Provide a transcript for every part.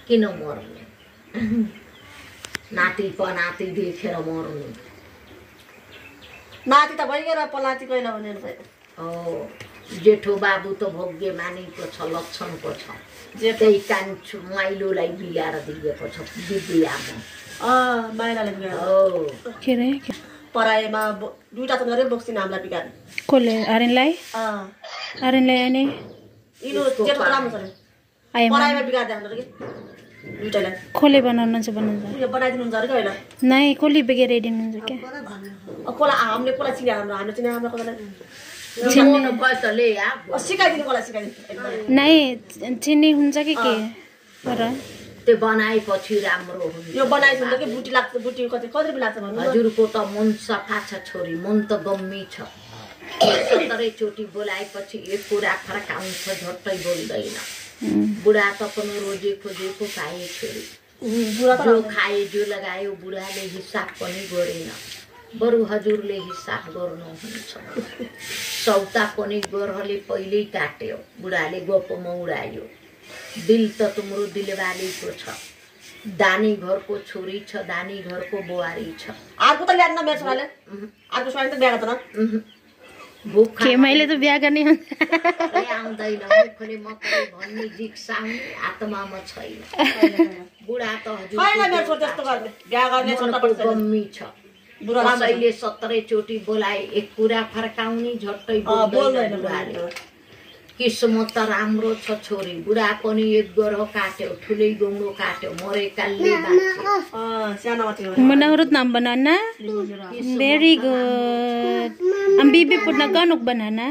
किन मर्ने नाति पनाति देखेर मर्ने नाति त भइगयो र पलाती कहिले भनेर जेठो बाबु त भोग्य मानेको छ लक्षणको छ त्यही कान्छो माइलोलाई बिगाएर दिएको छ विद्यामा माइलाले के रे पराएमा दुईटा त गरे बोक्सिन हामीलाई बिगार्ने कसले आर्यनलाई अनि इनो जेठो राम्रो छ रे पराएमा बिगार्दै हाम्रो के दुईटालाई कसले बनाउनुहुन्छ बनाउँछ यो बनाइदिनुहुन्छ अरे होइन नै कसले बिगारिदिनुहुन्छ क्या कोला हामीले कोला चिने हाम्रो चिने हाम्रो कसैलाई सिकाइदिनु कोला सिकाइदिनु नै चिन्ने हुन्छ कि के तर त्यो बनाएपछि राम्रो हुन्छ यो बनाइदिन्छ कि बुटी लाग्छ बुटी कति रुपियाँ लाग्छ भन्नु हजुरको त मन सफा छ छोरी मन त गम्मी छ 17 चोटि बोलाएपछि एक कुरा फर्काउँछ झट्टै बोल्दैन बुढा त पनि रोजे खोजेको पाए छोरी जो खाए जो लगायो बुढाले हिसाब पनि गरेन बरु हजुरले हिसाब गर्नुहुन्छ सौता पनि गोर्हले पहिल्यै काट्यो बुढाले गोपमा उडायो दिल त तुम्रो दिलवालीको छ दानी घरको छोरी छ दानी घरको बुहारी छ अर्को त ल्यान्न मेरो छोराले अर्को छोराले त बिहा गर्दैन के मैले त बिहा गर्ने आउँदैन मुखले मकै भन्ने जिक्साउने आत्मामा छैन बुढा त हजुर गम्मी छ बुढाले 17 चोटि बोलाए एक कुरा फर्काउने झट्टै बोल्दैन बुढाले किस्मत त राम्रो छ छोरी बुढा पनि एक ग्रह काट्यो ठुलै गोङ्गो काट्यो मरेकाले menurut banana very good ang bibi po na ganok banana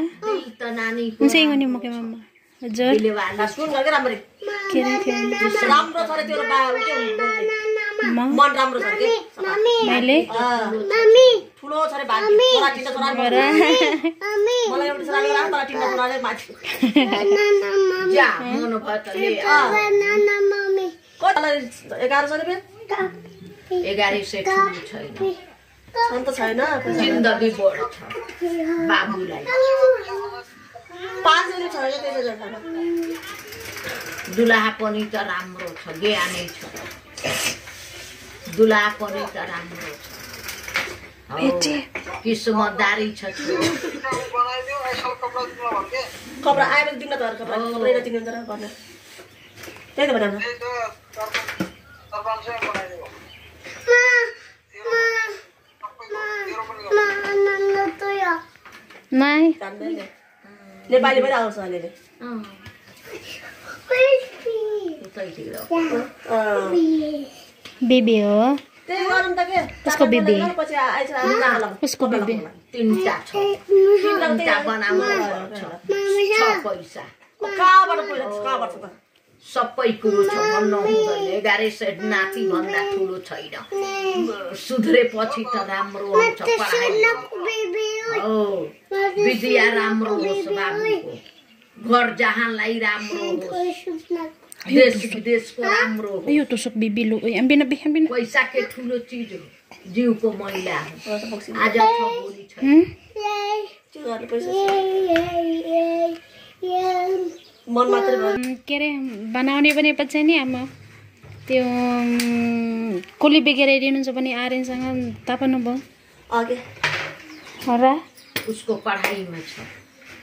unsa ingon ni mo kay mama हजुर सुन गरे राम्ररी के राम्रो छ रे त्यो बा मन राम्रो छ के मैले मम्मी ठुलो छ रे बाजी छोरा टिन्डा छोरा मलाई एउटा छोराले राम तर टिन्डा छोराले माथि जा मन भतले मम्मी कतिलाई 1100 रुपैयाँ 1100 ठुलो छैन अन्त छैन जिन्दगी बढ्छ बाबुलाई 500 छ रे त्यसले छैन दुलाहा पनि त राम्रो छ ज्ञानै छ दुलाहा पनि त राम्रो छ किस्मतदारी छ कपडा आएर दिन त कपडा कपडा दिन त गर्न त्यही त बनाउनु नाइ नेपाली पनि आउँछ अलिअलि बेबी हो त्यही गरौँ त के उसको बेबी पछि आइछ उसको बेबी तीनटा छ तीनटा बनाउनु छ पैसा कहाँबाट छ त सबै कुरो छ भन्नु हुँदैन 1100 नाति भन्दा ठुलो छैन सुध्रेपछि त राम्रो हुन्छ पढाइ हो विद्या राम्रो होस् बाबुको घर जहाँलाई राम्रो होस् देश विदेशको राम्रो हो यो त सब बेबी लो ambina पैसा के ठुलो चीज हो जीवको मैला आज छ भोलि छ मन मात्र के रे बनाउने भनेपछि नि आमा त्यो कोली बिगारिदिनुहुन्छ भने आर्यनसँग तापनु भयो अगे र उसको पढाइमा छ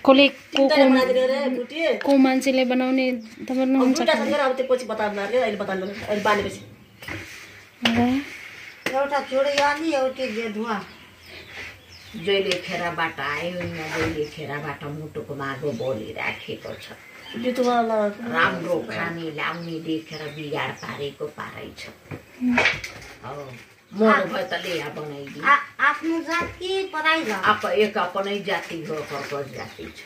कोले को मान्छेले बनाउने तापनुहुन्छ अब त्यो पछि बताउनु रे अहिले बताउनु अहिले बानेपछि एउटा छोडे अनि एउटै गेधुवा जहिले खेराबाट आयो जहिले खेराबाट मुटुको मागो बोली राखेको छ राम्रो खाने लाउने देखेर बिगार पारेको पारै छ मरो भयो त ल्याया बनाइदिए आफ्नो जात के पढाइ ल एक अपनै जाति हो कसको जाति छ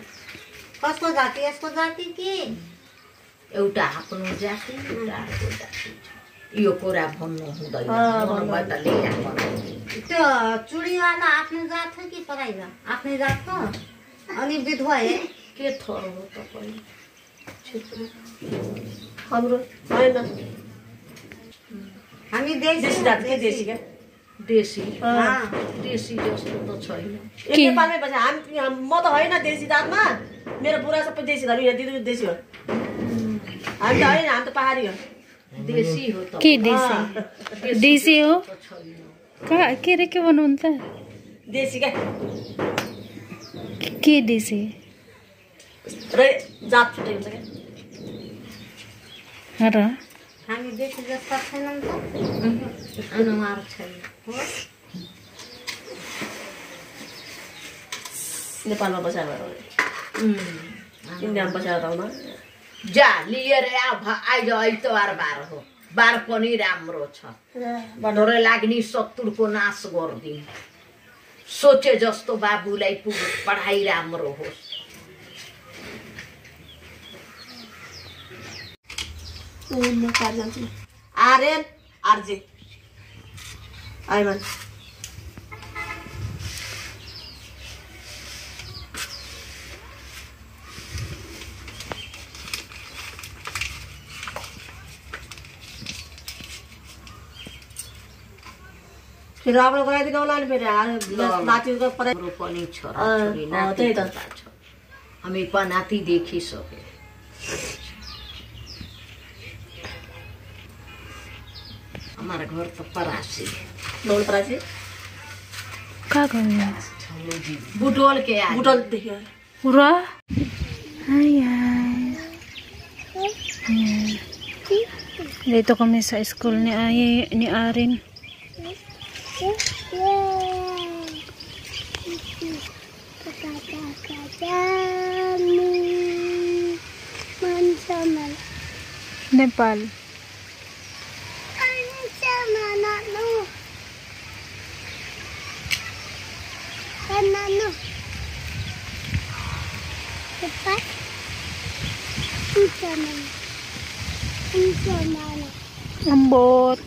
कसको जाति यसको जाति के एउटा आफ्नो जाति एउटा अर्को जाति छ यो कुरा भन्नु हुँदैन मरो भयो त ल्याया बनाइदिए त्यो चुडीवाला आफ्नो जात हो कि पढाइ ल आफ्नै जातको अनि विधवा हे के थर हो तपाईँ हाम्रो हैन हामी देशी जात के देशी के देशी देशी जस्तो त छैन एक नेपालमै बसे हामी म त हैन देशी जातमा मेरो बुढा सबै देशी धनी दिदी देशी हो हामी त हैन हामी त पहाडी हो देशी हो त के देसी देसी हो के रे के भन्नुहुन्छ देशी क्या के देसी र जात छुट्टै हुन्छ क्या र हामी देशी जस्ता छैनौँ त अनुहार छैन नेपालमा बसेर इन्डियामा बसेर त हुँदैन जा लिएर आइज आइतबार बार हो बार पनि राम्रो छ डरै लाग्ने शत्रुको नाश गरिदिउँ सोचे जस्तो बाबुलाई पढाइ राम्रो होस् आर्यन आरजे आइमान फिर आप लोग गराइदिनु होला नि फेरि नातिको पढाइ हाम्रो पनि छोराछोरी नाति त्यही त छ हामी पनाति देखिसके हमारा घर त परासी नौल परासी कहाँ गयो बुटोल के आगे बुटल देख्यो र Dito kami sa school ni Arin. Nepal. Lambot.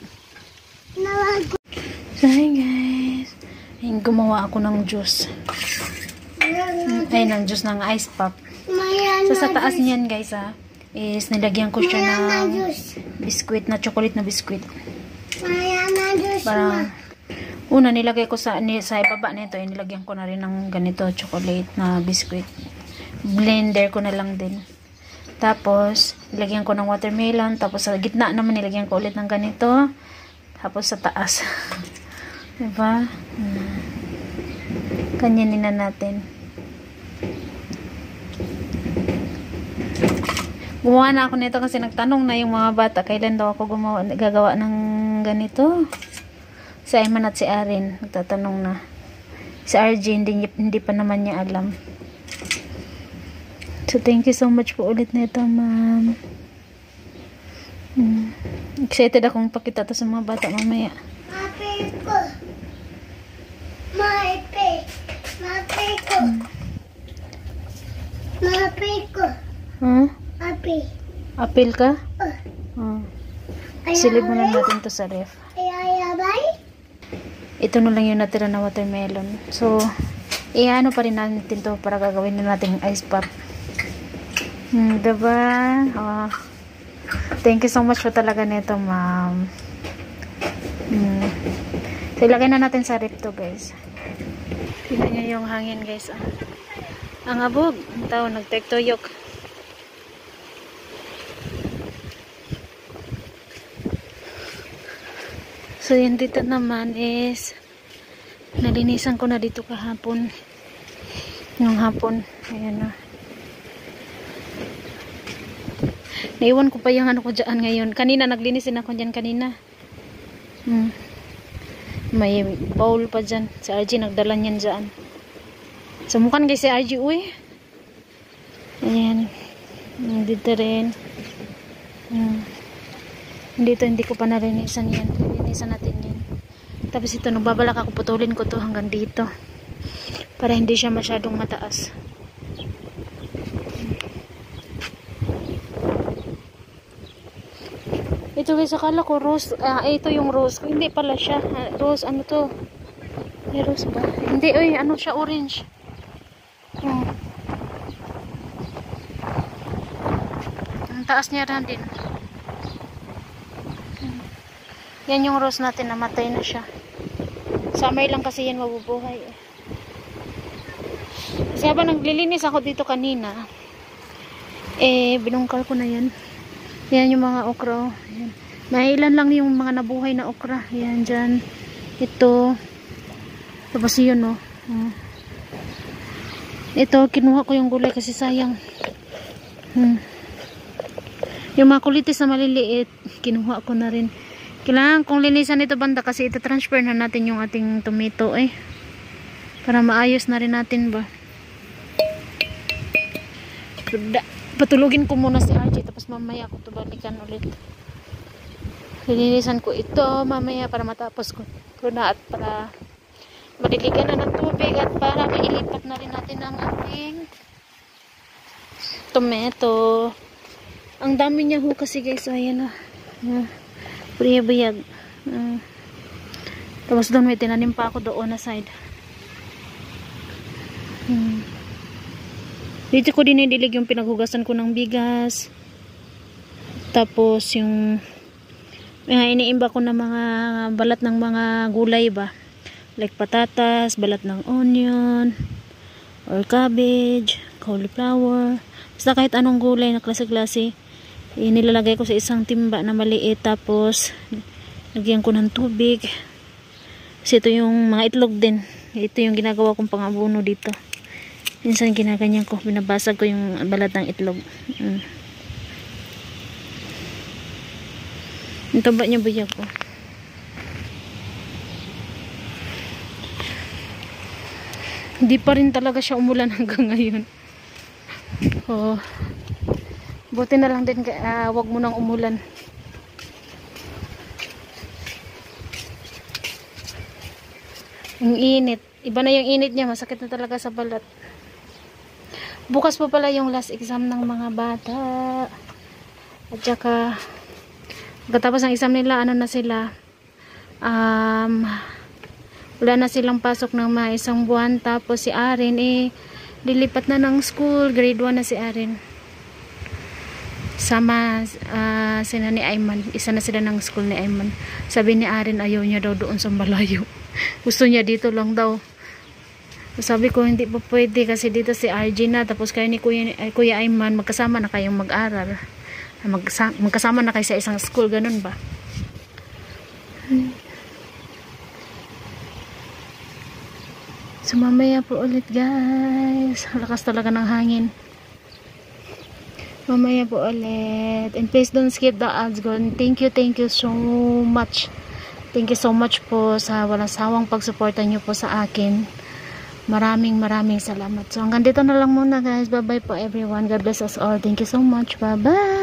So, hi guys. Ayun, gumawa ako ng juice. Ay, ng juice ng ice pop. So, sa taas niyan guys is nilagyan ko siya ng biskuit na chocolate na biskuit. Parang una nilagay ko sa ibaba nito, nilagyan ko na rin ng ganito chocolate na biskuit. Blender ko na lang din. Tapos nilagyan ko ng watermelon, tapos sa gitna naman nilagyan ko ulit ng ganito. Tapos sa taas. Diba? Kanyanin na natin. Gumawa na ako nito kasi nagtanong na yung mga bata kailan daw ako gagawa ng ganito. Si Ayman at si Arin nagtatanong na. Si RJ hindi pa naman niya alam. So thank you so much po ulit nito, ma'am. Excited akong pakita to sa mga bata mamaya. Huh? Apil ka? Silib mo na natin to sa ref. Ito na lang yung natira na watermelon. So, ano pa rin natin to para gagawin na natin ice pop. Diba? Thank you so much po talaga nito, ma'am. So, ilagay na natin sa ref to, guys. Tingnan nyo yung hangin, guys. Ang abog. Ang tao, nagtektuyok. So, yun dito naman is nalinisan ko na dito kahapon. Yung hapon. Ayan na. Naiwan ko pa yung ano ko dyan ngayon. Kanina, naglinisin ako dyan kanina. May bowl pa dyan. Si RG nagdala niyan dyan. Sumukan guys si RG, uy. Ayan. Dito rin. Dito hindi ko pa narinisan yan. Linisan natin yan. Tapos ito, nagbabalak ako, putulin ko to hanggang dito. Para hindi siya masyadong mataas. Ito guys, akala ko rose. Ito yung rose ko. Hindi pala siya. Rose, ano to? May rose ba? Hindi, uy, ano siya, orange. Ang taas niya rin din. Yan yung rose natin, namatay na siya. Summer lang kasi yan mabubuhay. Kasi habang naglilinis ako dito kanina, binungkal ko na yan. Yan yung mga okra. Yan. Mailan lang yung mga nabuhay na okra. Yan dyan. Ito. Tapos yun, no. Ito, kinuha ko yung gulay kasi sayang. Yung mga kulitis na maliliit, kinuha ko na rin. Kailangan kong linisan ito banda kasi ito transfer na natin yung ating tomato para maayos na rin natin ba. Patulugin ko muna si RJ tapos mamaya ako balikan ulit. Lilinisan ko ito mamaya para matapos ko na at para madiligan na ng tubig at para mailipat na rin natin ang ating tomato. Ang dami niya ho kasi guys. Ayan na. Buyag. Tapos doon may tinanim pa ako doon na side. Dito ko dinidilig yung pinaghugasan ko ng bigas. Tapos yung iniimba ko ng mga balat ng mga gulay ba. Like patatas, balat ng onion, or cabbage, cauliflower. Basta kahit anong gulay na klase-klase. Nilalagay ko sa isang timba na maliit. Tapos lagyan ko ng tubig. Kasi ito yung mga itlog din. Ito yung ginagawa kong pangabuno dito. Minsan ginaganyan ko. Binabasag ko yung balat ng itlog. Ang taba niya buyag ko. Hindi pa rin talaga siya umulan hanggang ngayon. Buti na lang din wag mo nang umulan. Ang init. Iba na yung init niya. Masakit na talaga sa balat. Bukas pa pala yung last exam ng mga bata. At saka pagkatapos ng exam nila, ano na sila, wala na silang pasok ng mga isang buwan. Tapos si Aaron lilipat na ng school. Grade 1 na si Aaron. Sama sina ni Ayman. Isa na sila ng school ni Ayman. Sabi ni Aaron ayaw niya daw doon sa malayo. Gusto niya dito lang daw. Sabi ko hindi pa pwede kasi dito si RJ na. Tapos kayo ni Kuya Ayman magkasama na kayong mag-aral. Magkasama na kayo sa isang school. Ganun ba? So mamaya po ulit guys. Lakas talaga ng hangin. Mamaya po ulit. And please don't skip the ads. Thank you so much. Thank you so much po sa walang sawang pagsuporta nyo po sa akin. Maraming salamat. So hanggang dito na lang muna guys. Bye bye po everyone. God bless us all. Thank you so much. Bye bye.